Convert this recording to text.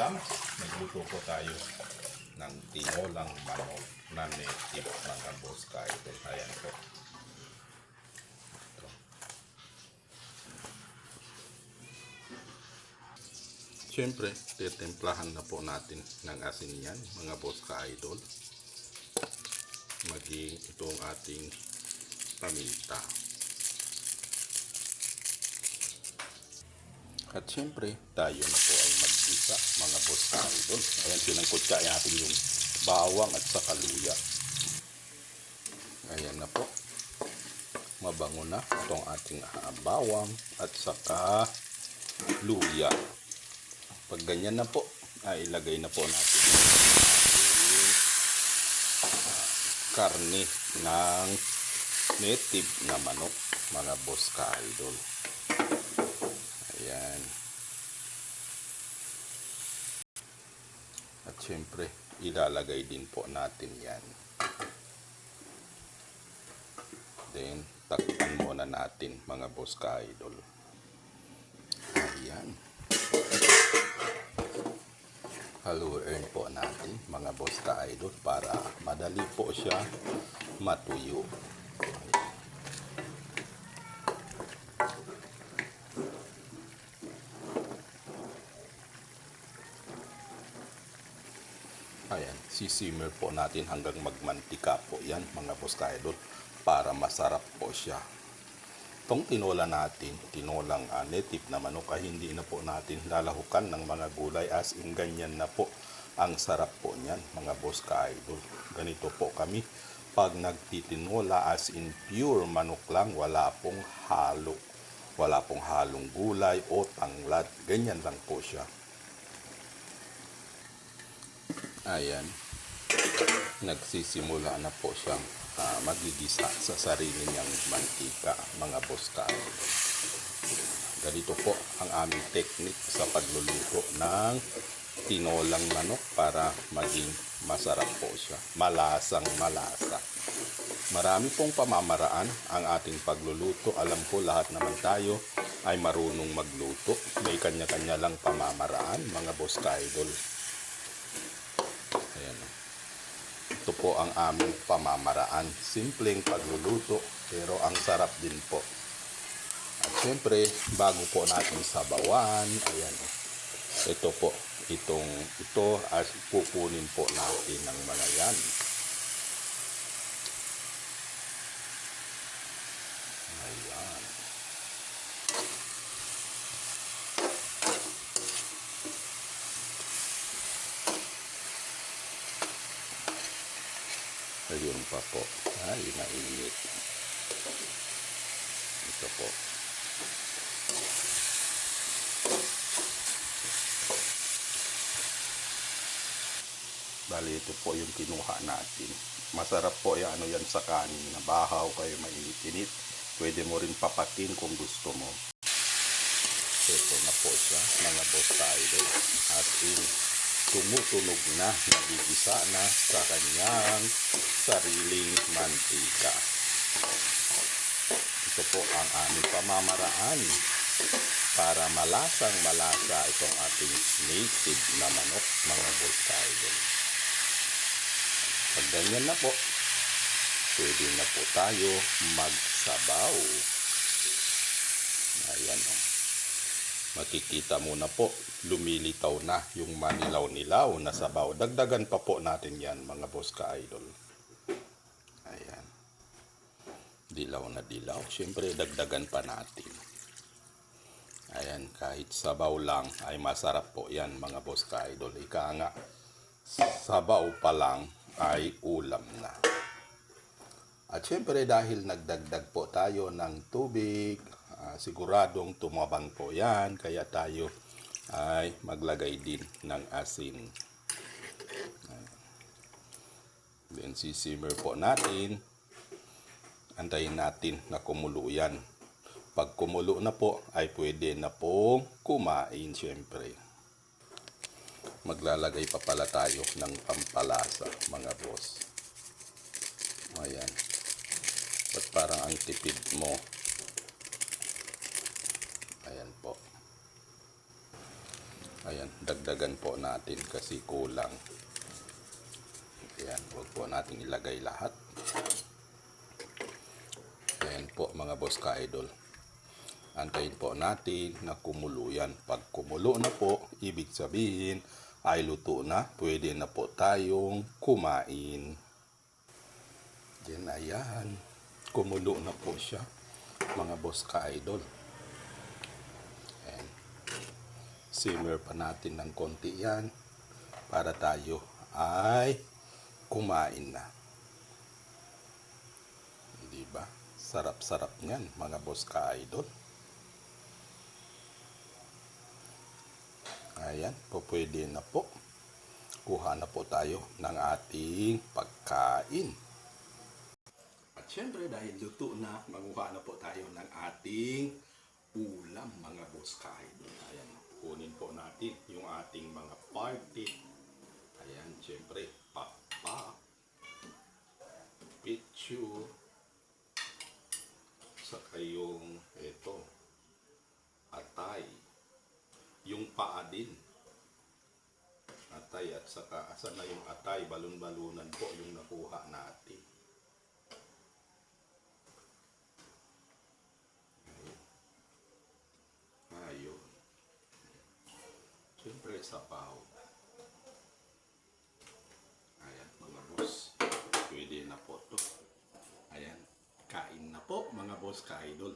ulam, nagluto po tayo ng tinolang manok na native mga boss ka-idol. Ayan po. Ito. Siyempre, titimplahan na po natin ng asin yan mga boss ka-idol. Maging itong ating paminta. At siyempre, tayo na po ay maggisa mga boss ka-idol. Ayan, sinangkutsa natin yung bawang at saka luya. Ayan na po. Mabango na itong ating bawang at saka luya. Pag ganyan na po, ay ilagay na po natin yung karne ng native na manok mga boss ka-idol. Ayan. At syempre, ilalagay din po natin yan. Then, takpan muna natin mga boss ka-idol. Ayan. Haluin po natin mga boss ka-idol para madali po siya matuyo. Ayan, sisimmer po natin hanggang magmantika po yan mga boss ka-idol para masarap po siya. Itong tinola natin, tinolang native na manok ay hindi na po natin lalahukan ng mga gulay as in ganyan na po ang sarap po niyan mga boss ka-idol. Ganito po kami pag nagtitinola as in pure manok lang, wala pong halo, wala pong halong gulay o tanglad, ganyan lang po siya. Ayan, nagsisimula na po siyang magigisa sa sarili niyang mantika mga boss ka-idol. Ganito po ang aming technique sa pagluluto ng tinolang manok para maging masarap po siya, malasang malasa. Marami pong pamamaraan ang ating pagluluto. Alam ko lahat naman tayo ay marunong magluto, may kanya-kanya lang pamamaraan mga boss ka-idol. Ayan. Ito po ang aming pamamaraan. Simpleng pagluluto pero ang sarap din po. At syempre, bago po natin sabawan, ayan. Ito po, ito as pupunin po natin ng mga yan. Ayan. Ayun pa po. Ay, mainit. Ito po. Bali, ito po yung kinuha natin. Masarap po yan, yan sa kanin na bahaw kayo mainit-init. Pwede mo rin papakin kung gusto mo. Ito na po siya, mga boss ka-idol. At tumutunog na, nagigisa na sa kanyang sariling mantika. Ito po ang aming pamamaraan para malasang malasa itong ating native na manok mga boss ka-idol. Pag ganyan na po, pwede na po tayo magsabaw. Ayan o. Makikita mo na po, lumilitaw na yung manilaw-nilaw na sabaw. Dagdagan pa po natin yan mga boss ka-idol. Ayan. Dilaw na dilaw. Siyempre, dagdagan pa natin. Ayan, kahit sabaw lang ay masarap po yan mga boss ka-idol. Ika nga, sabaw pa lang ay ulam na. At siyempre, dahil nagdagdag po tayo ng tubig, siguradong tumabang po yan, kaya tayo ay maglagay din ng asin. Then sisimmer po natin, antayin natin na kumulo yan. Pag kumulo na po ay pwede na pong kumain siyempre. Maglalagay pa pala tayo ng pampalasa mga boss. Ayan. Ba't parang ang tipid mo? Ayan po. Ayan, dagdagan po natin kasi kulang. Ayan, huwag po natin ilagay lahat. Ayan po mga boss ka-idol. Antayin po natin na kumulo yan. Pag kumulo na po, ibig sabihin ay luto na. Pwede na po tayong kumain. Yan, ayan. Kumulo na po siya, mga boss ka-idol. Ayan. Simmer pa natin ng konti yan para tayo ay kumain na. Diba? Sarap-sarap niyan, mga boss ka-idol. Ayan, po pwede na po. Kuha na po tayo ng ating pagkain. At syempre dahil luto na, maguha na po tayo ng ating ulam, mga boss ka-idol. Ayan, kunin po natin yung ating mga party. Ayan, syempre, pakpak, picture, saka yung ito, atay. Yung paa din. Atay at saka asan na yung atay, balon-balunan po yung nakuha natin. Ayun. Siyempre sabaw. Ayan mga boss. Pwede na po to. Ayan. Kain na po mga boss ka-idol.